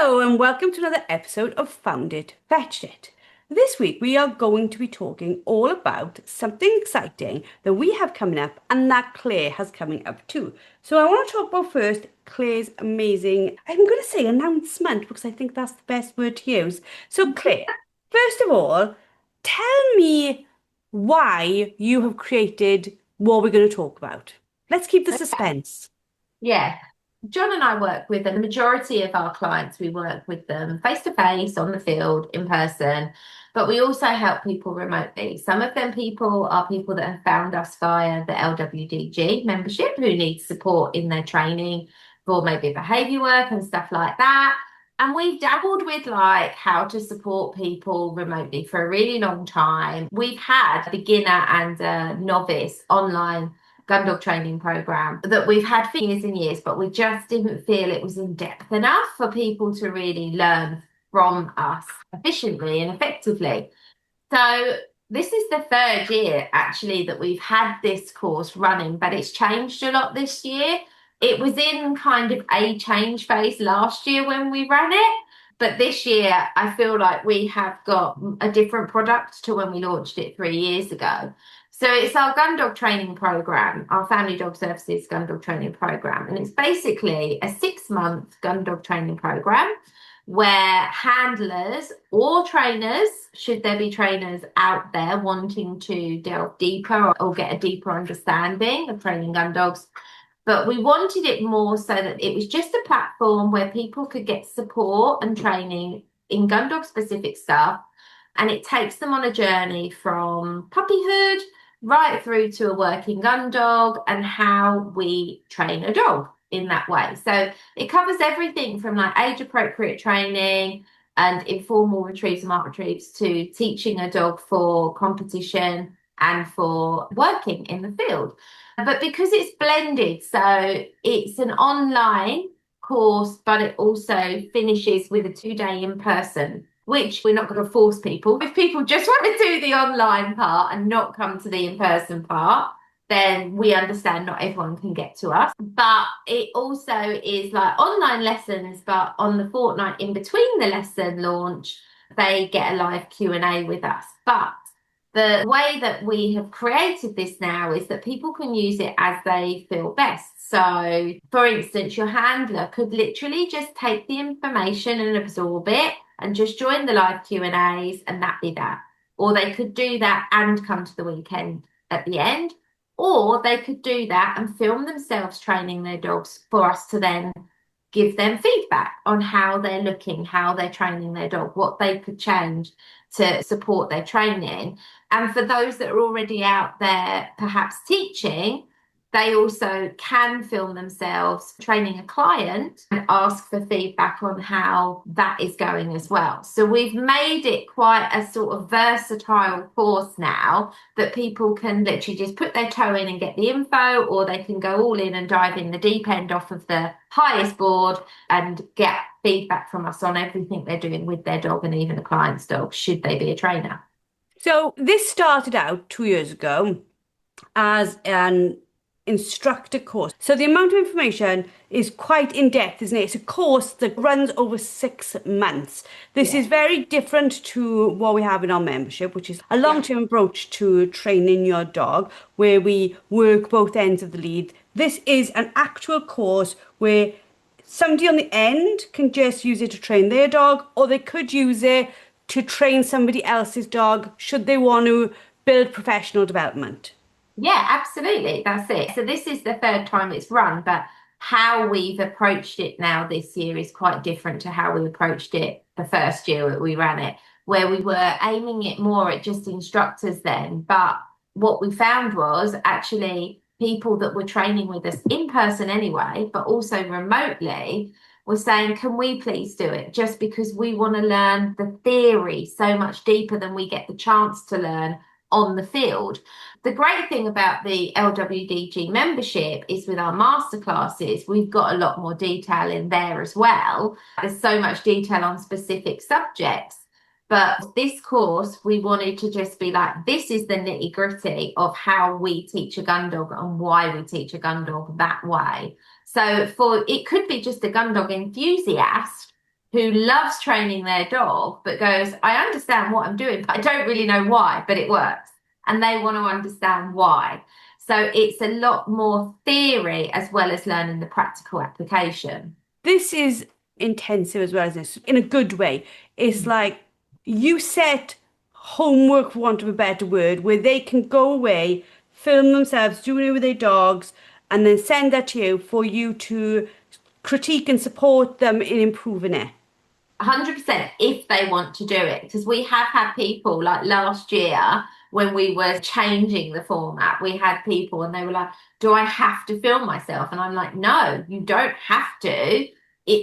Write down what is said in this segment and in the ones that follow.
Hello and welcome to another episode of Found It, Fetched It. This week we are going to be talking all about something exciting that we have coming up and that Claire has coming up too. So I want to talk about first Claire's amazing, I'm going to say announcement because I think that's the best word to use. So Claire, first of all, tell me why you have created what we're going to talk about. Let's keep the suspense. Yeah. John and I work with the majority of our clients. We work with them face to face, on the field, in person, but we also help people remotely. Some of them people are people that have found us via the LWDG membership who need support in their training for maybe behavior work and stuff like that. And we've dabbled with like how to support people remotely for a really long time. We've had a beginner and a novice online Gundog training program that we've had for years and years, but we just didn't feel it was in depth enough for people to really learn from us efficiently and effectively. So this is the third year actually that we've had this course running, but it's changed a lot this year. It was in kind of a change phase last year when we ran it, but this year I feel like we have got a different product to when we launched it 3 years ago. So it's our Gundog training program, our Family Dog Services Gundog training program. And it's basically a 6-month Gundog training program where handlers or trainers, should there be trainers out there wanting to delve deeper or get a deeper understanding of training gun dogs, but we wanted it more so that it was just a platform where people could get support and training in gun dog specific stuff. And it takes them on a journey from puppyhood right through to a working gun dog and how we train a dog in that way. So it covers everything from like age appropriate training and informal retrieves and mark retrieves to teaching a dog for competition and for working in the field. But because it's blended, so it's an online course, but it also finishes with a 2-day in person, which we're not going to force people. If people just want to do the online part and not come to the in-person part, then we understand not everyone can get to us. But it also is like online lessons, but on the fortnight in between the lesson launch, they get a live Q&A with us. But the way that we have created this now is that people can use it as they feel best. So, for instance, your handler could literally just take the information and absorb it and just join the live Q&As and that be that. Or they could do that and come to the weekend at the end. Or they could do that and film themselves training their dogs for us to then give them feedback on how they're looking, how they're training their dog, what they could change to support their training. And for those that are already out there, perhaps teaching, they also can film themselves training a client and ask for feedback on how that is going as well. So we've made it quite a sort of versatile course now that people can literally just put their toe in and get the info, or they can go all in and dive in the deep end off of the highest board and get feedback from us on everything they're doing with their dog and even a client's dog, should they be a trainer. So this started out 2 years ago as an instructor course. So the amount of information is quite in depth, isn't it? It's a course that runs over 6 months. This is very different to what we have in our membership, which is a long-term approach to training your dog, where we work both ends of the lead. This is an actual course where somebody on the end can just use it to train their dog, or they could use it to train somebody else's dog should they want to build professional development. Yeah, absolutely. That's it. So this is the third time it's run, but how we've approached it now this year is quite different to how we approached it the first year that we ran it, where we were aiming it more at just instructors then. But what we found was actually people that were training with us in person anyway, but also remotely, were saying, can we please do it? Just because we want to learn the theory so much deeper than we get the chance to learn on the field. The great thing about the LWDG membership is with our masterclasses, we've got a lot more detail in there as well. There's so much detail on specific subjects. But this course, we wanted to just be like, this is the nitty gritty of how we teach a gun dog and why we teach a gun dog that way. So it could be just a gun dog enthusiast who loves training their dog, but goes, I understand what I'm doing, but I don't really know why, but it works. And they want to understand why. So it's a lot more theory as well as learning the practical application. This is intensive as well as this, in a good way. It's like you set homework, for want of a better word, where they can go away, film themselves doing it with their dogs, and then send that to you for you to critique and support them in improving it. 100% if they want to do it. Because we have had people like last year when we were changing the format, we had people and they were like, do I have to film myself? And I'm like, no, you don't have to.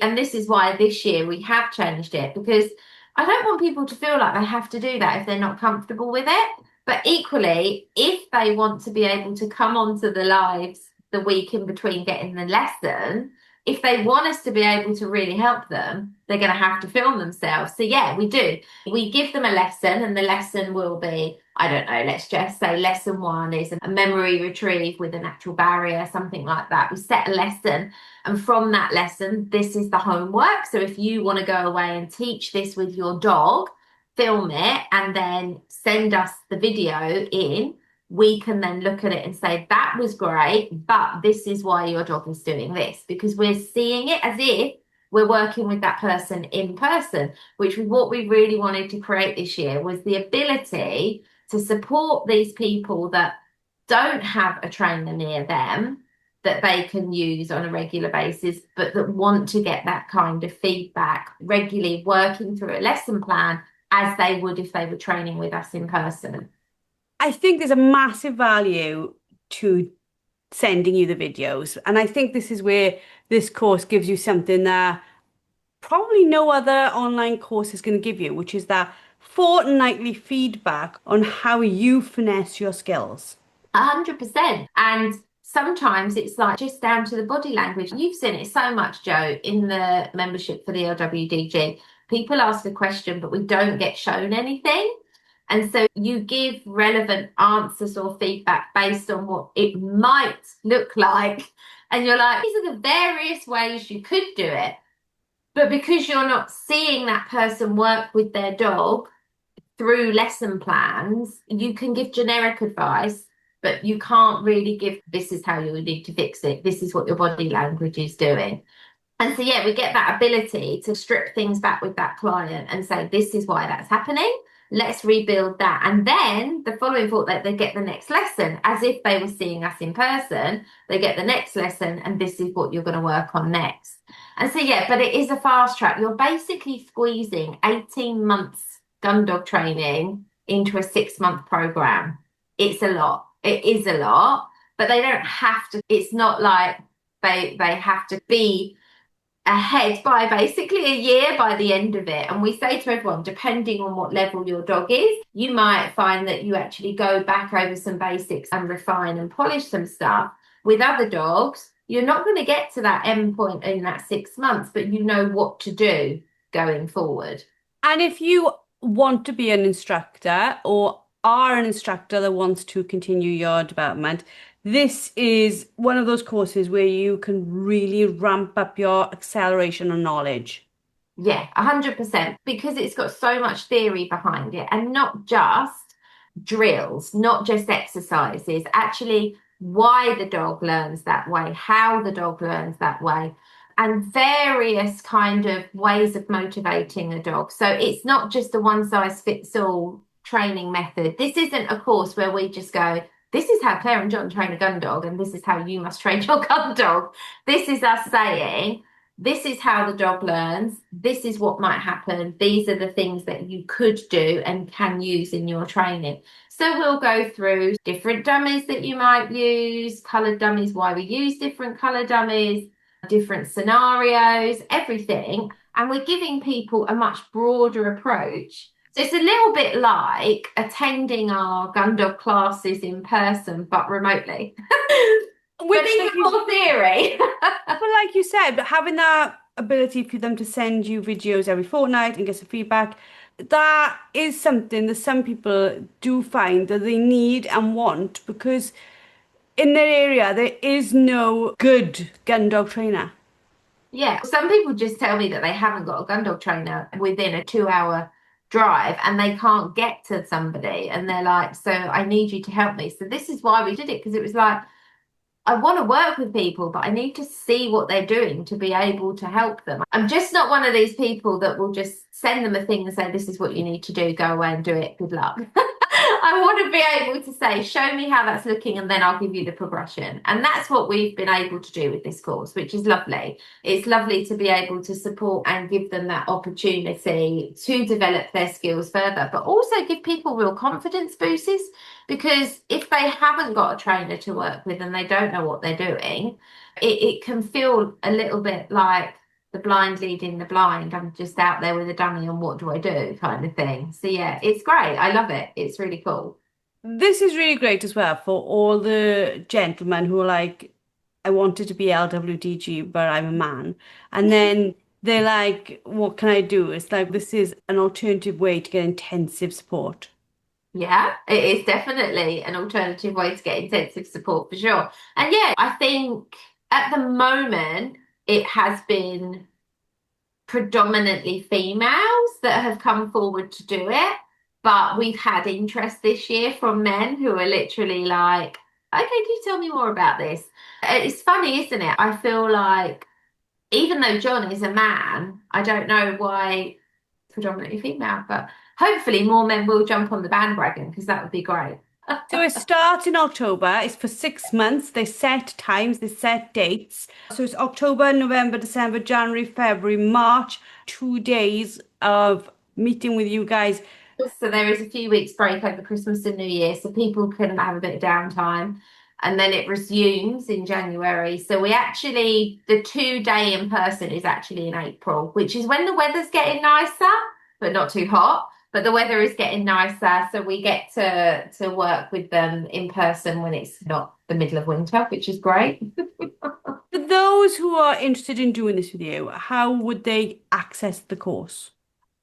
And this is why this year we have changed it because I don't want people to feel like they have to do that if they're not comfortable with it. But equally, if they want to be able to come onto the lives the week in between getting the lesson, if they want us to be able to really help them, they're going to have to film themselves. So yeah, we do. We give them a lesson and the lesson will be, I don't know, let's just say lesson one is a memory retrieve with a natural barrier, something like that. We set a lesson and from that lesson, this is the homework. So if you want to go away and teach this with your dog, film it and then send us the video in, we can then look at it and say, that was great, but this is why your dog is doing this, because we're seeing it as if we're working with that person in person, which was what we really wanted to create this year, was the ability to support these people that don't have a trainer near them that they can use on a regular basis, but that want to get that kind of feedback regularly, working through a lesson plan as they would if they were training with us in person. I think there's a massive value to sending you the videos. And I think this is where this course gives you something that probably no other online course is going to give you, which is that fortnightly feedback on how you finesse your skills. 100%. And sometimes it's like just down to the body language. You've seen it so much, Joe, in the membership for the LWDG. People ask a question, but we don't get shown anything. And so you give relevant answers or feedback based on what it might look like. And you're like, these are the various ways you could do it. But because you're not seeing that person work with their dog through lesson plans, you can give generic advice, but you can't really give, this is how you need to fix it. This is what your body language is doing. And so, yeah, we get that ability to strip things back with that client and say, this is why that's happening. Let's rebuild that. And then the following thought that they get the next lesson as if they were seeing us in person. They get the next lesson and this is what you're going to work on next. And so, yeah, but it is a fast track. You're basically squeezing 18 months Gundog training into a 6-month program. It's a lot. It is a lot, but they don't have to. It's not like they have to be ahead by basically a year by the end of it. And we say to everyone, depending on what level your dog is, you might find that you actually go back over some basics and refine and polish some stuff. With other dogs, you're not going to get to that end point in that 6 months, but you know what to do going forward. And if you want to be an instructor or are an instructor that wants to continue your development, this is one of those courses where you can really ramp up your acceleration and knowledge. Yeah, 100%, because it's got so much theory behind it and not just drills, not just exercises, actually why the dog learns that way, how the dog learns that way, and various kind of ways of motivating a dog. So it's not just a one size fits all training method. This isn't a course where we just go, this is how Claire and John train a gun dog, and this is how you must train your gun dog. This is us saying, this is how the dog learns. This is what might happen. These are the things that you could do and can use in your training. So we'll go through different dummies that you might use, coloured dummies, why we use different colour dummies, different scenarios, everything. And we're giving people a much broader approach. So it's a little bit like attending our gun dog classes in person, but remotely. Which, but even more theory. but like you said, but having that ability for them to send you videos every fortnight and get some feedback, that is something that some people do find that they need and want because in their area there is no good gun dog trainer. Yeah, some people just tell me that they haven't got a gun dog trainer within a 2 hour drive and they can't get to somebody and they're like, so I need you to help me. So this is why we did it because it was like, I want to work with people, but I need to see what they're doing to be able to help them. I'm just not one of these people that will just send them a thing and say, this is what you need to do, go away and do it. Good luck. I want to be able to say, show me how that's looking, and then I'll give you the progression. And that's what we've been able to do with this course, which is lovely. It's lovely to be able to support and give them that opportunity to develop their skills further, but also give people real confidence boosts. Because if they haven't got a trainer to work with and they don't know what they're doing, it can feel a little bit like the blind leading the blind. I'm just out there with a dummy and what do I do kind of thing. So yeah, it's great. I love it. It's really cool. This is really great as well for all the gentlemen who are like, I wanted to be LWDG, but I'm a man. And then they're like, what can I do? It's like, this is an alternative way to get intensive support. Yeah, it is definitely an alternative way to get intensive support for sure. And yeah, I think at the moment it has been predominantly females that have come forward to do it, but we've had interest this year from men who are literally like, okay, can you tell me more about this? It's funny, isn't it? I feel like even though John is a man, I don't know why predominantly female, but hopefully more men will jump on the bandwagon because that would be great. So it starts in October. It's for 6 months. They set times, they set dates. So it's October, November, December, January, February, March, 2 days of meeting with you guys. So there is a few weeks break over Christmas and New Year, so people can have a bit of downtime. And then it resumes in January. So we actually, the 2 day in person is actually in April, which is when the weather's getting nicer, but not too hot. But the weather is getting nicer, so we get to work with them in person when it's not the middle of winter, which is great. For those who are interested in doing this with you, how would they access the course?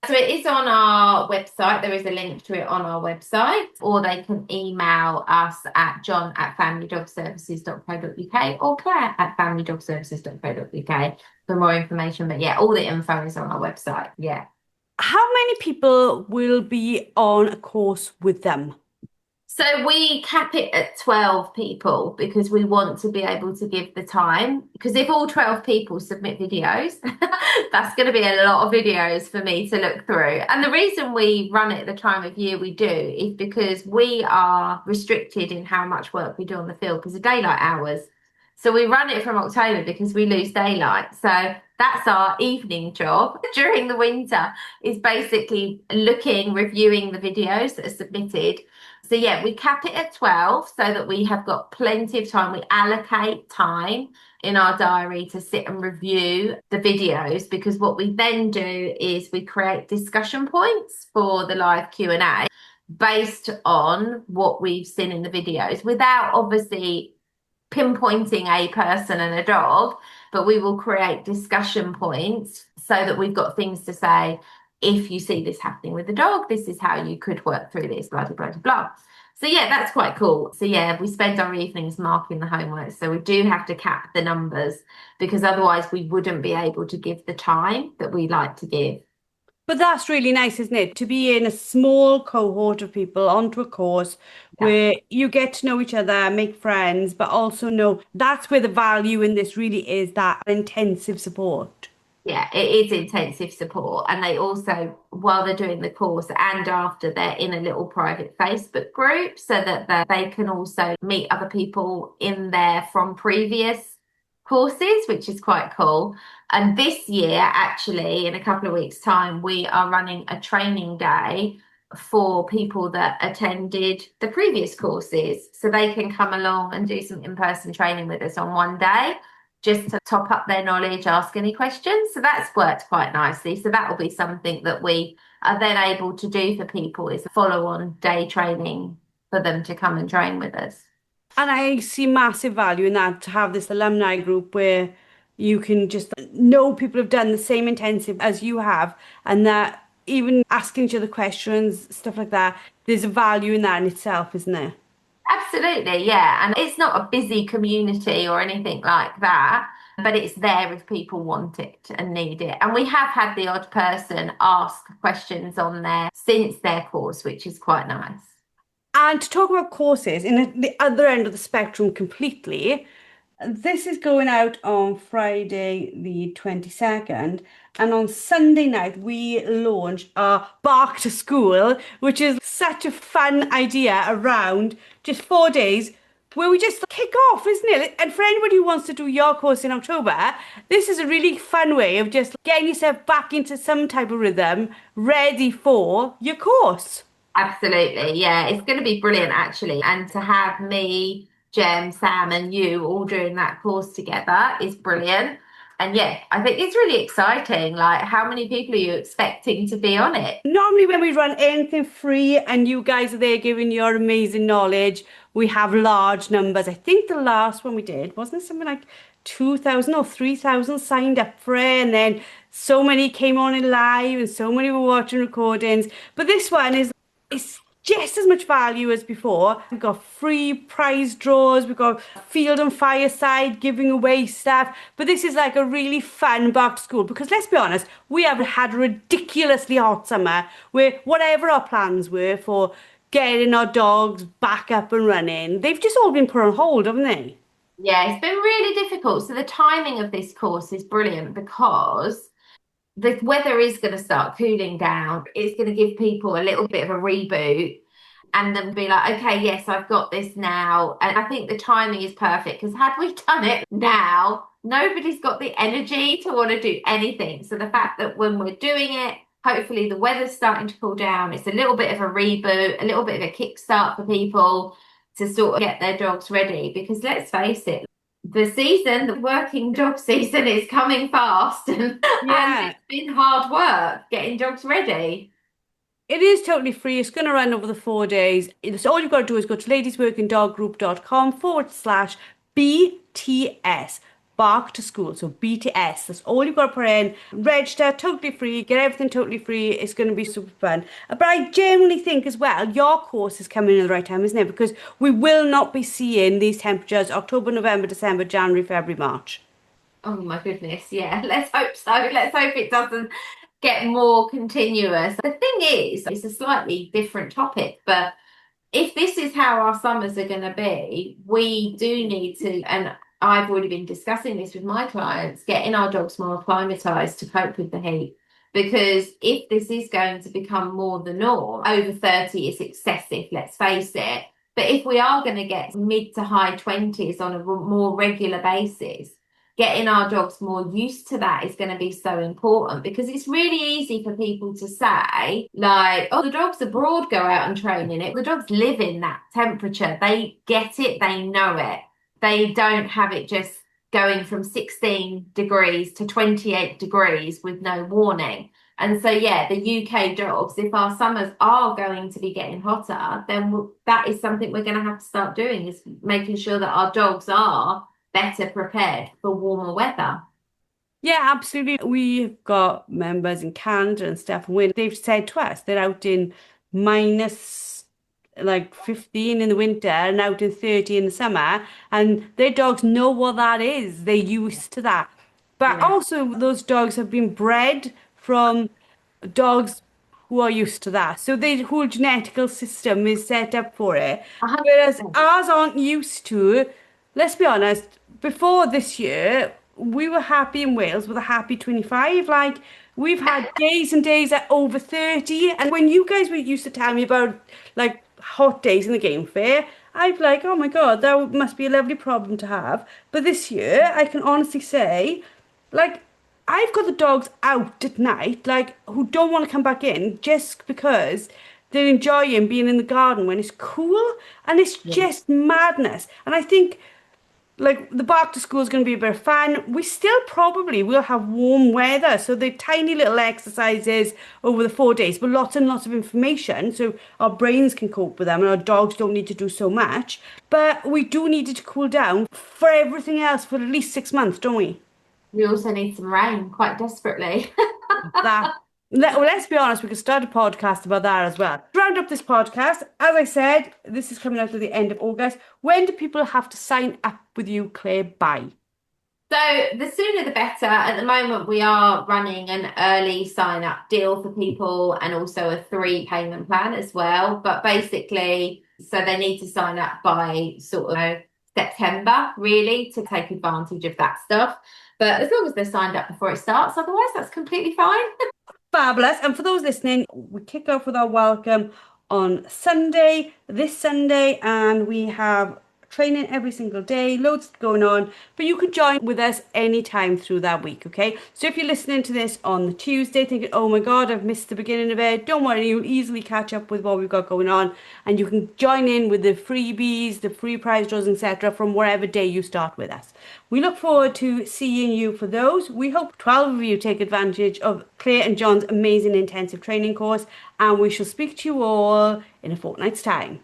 So it is on our website. There is a link to it on our website, or they can email us at john@familydogservices.co.uk or claire@familydogservices.co.uk for more information. But yeah, all the info is on our website. Yeah. How many people will be on a course with them? So we cap it at 12 people because we want to be able to give the time. Because if all 12 people submit videos, that's going to be a lot of videos for me to look through. And the reason we run it at the time of year we do is because we are restricted in how much work we do on the field because of daylight hours. So we run it from October because we lose daylight. So that's our evening job during the winter is basically looking, reviewing the videos that are submitted. So yeah, we cap it at 12 so that we have got plenty of time. We allocate time in our diary to sit and review the videos because what we then do is we create discussion points for the live Q&A based on what we've seen in the videos without obviously pinpointing a person and a dog, but we will create discussion points so that we've got things to say. If you see this happening with the dog, this is how you could work through this, blah, blah, blah, blah. So yeah, that's quite cool. So yeah, we spend our evenings marking the homework. So we do have to cap the numbers because otherwise we wouldn't be able to give the time that we like to give. But that's really nice, isn't it? To be in a small cohort of people onto a course Yeah. where you get to know each other, make friends, but also know that's where the value in this really is that intensive support. Yeah, it is intensive support. And they also, while they're doing the course and after, they're in a little private Facebook group so that they can also meet other people in there from previous courses, which is quite cool. And this year, actually, in a couple of weeks' time, we are running a training day for people that attended the previous courses. So they can come along and do some in-person training with us on one day just to top up their knowledge, ask any questions. So that's worked quite nicely. So that will be something that we are then able to do for people is a follow-on day training for them to come and train with us. And I see massive value in that to have this alumni group where you can just know people have done the same intensive as you have, and that even asking each other questions, stuff like that, there's a value in that in itself, isn't there? Absolutely, yeah. And it's not a busy community or anything like that. but it's there if people want it and need it. And we have had the odd person ask questions on there since their course, which is quite nice. And to talk about courses in the other end of the spectrum completely, this is going out on Friday the 22nd. And on Sunday night, we launch our Bark to School, which is such a fun idea around just 4 days where we just kick off, isn't it? And for anybody who wants to do your course in October, this is a really fun way of just getting yourself back into some type of rhythm, ready for your course. Absolutely. Yeah, it's going to be brilliant actually. And to have me, Jem, Sam, and you all doing that course together is brilliant. And yeah, I think it's really exciting. Like, how many people are you expecting to be on it? Normally, when we run anything free and you guys are there giving your amazing knowledge, we have large numbers. I think the last one we did, wasn't it something like 2,000 or 3,000 signed up for it? And then so many came on in live and so many were watching recordings. But this one is it's just as much value as before. We've got free prize draws, we've got field and fireside giving away stuff. But this is like a really fun back to school because let's be honest, we have had a ridiculously hot summer where whatever our plans were for getting our dogs back up and running, they've just all been put on hold, haven't they? Yeah, it's been really difficult. So the timing of this course is brilliant because the weather is going to start cooling down. It's going to give people a little bit of a reboot and then be like, okay, yes, I've got this now. And I think the timing is perfect because had we done it now, nobody's got the energy to want to do anything. So the fact that when we're doing it, hopefully the weather's starting to cool down, it's a little bit of a reboot, a little bit of a kickstart for people to sort of get their dogs ready. Because let's face it, the working dog season is coming fast and Yeah. it's been hard work getting dogs ready. It is totally free. It's going to run over the 4 days. It's all you've got to do is go to ladiesworkingdoggroup.com/BTS. Bark to School. So BTS. That's all you've got to put in. Register, totally free. Get everything totally free. It's going to be super fun. But I genuinely think as well, your course is coming in at the right time, isn't it? Because we will not be seeing these temperatures October, November, December, January, February, March. Oh my goodness, yeah. Let's hope so. Let's hope it doesn't get more continuous. The thing is, it's a slightly different topic, but if this is how our summers are going to be, we do need to, and I've already been discussing this with my clients, getting our dogs more acclimatized to cope with the heat. Because if this is going to become more the norm, over 30 is excessive, let's face it. But if we are going to get mid to high 20s on a more regular basis, getting our dogs more used to that is going to be so important because it's really easy for people to say, like, oh, the dogs abroad go out and train in it. The dogs live in that temperature. They get it, they know it. They don't have it just going from 16 degrees to 28 degrees with no warning. And so, yeah, the UK dogs, if our summers are going to be getting hotter, then that is something we're going to have to start doing is making sure that our dogs are better prepared for warmer weather. Yeah, absolutely. We've got members in Canada and stuff, and when they've said to us they're out in minus like 15 in the winter and out in 30 in the summer, and their dogs know what that is. They're used to that. But Yeah. also, those dogs have been bred from dogs who are used to that. So the whole genetical system is set up for it. Whereas 100%. ours aren't used to, let's be honest, before this year, we were happy in Wales with a happy 25. Like, we've had days and days at over 30. And when you guys were used to tell me about like hot days in the game fair, I'd be like, oh my God, that must be a lovely problem to have. But this year, I can honestly say, like, I've got the dogs out at night, like, who don't want to come back in just because they're enjoying being in the garden when it's cool and it's Yeah. just madness. And I think, like, the back to school is going to be a bit of fun. We still probably will have warm weather, so they're tiny little exercises over the 4 days, but lots and lots of information so our brains can cope with them and our dogs don't need to do so much. But we do need it to cool down for everything else for at least 6 months, don't we? We also need some rain quite desperately. That well, let's be honest, we could start a podcast about that as well. To round up this podcast, as I said, this is coming out at the end of August. When do people have to sign up with you, Claire, by? So the sooner the better. At the moment, we are running an early sign up deal for people and also a three payment plan as well. But basically, so they need to sign up by sort of September, really, to take advantage of that stuff. But as long as they're signed up before it starts, otherwise that's completely fine. Fabulous. And for those listening, we kick off with our welcome on Sunday, this Sunday, and we have training every single day, loads going on, but you can join with us anytime through that week, okay? So if you're listening to this on the Tuesday thinking, oh my God, I've missed the beginning of it, don't worry, you'll easily catch up with what we've got going on, and you can join in with the freebies, the free prize draws, etc. from wherever day you start with us. We look forward to seeing you for those. We hope 12 of you take advantage of Claire and John's amazing intensive training course, and we shall speak to you all in a fortnight's time.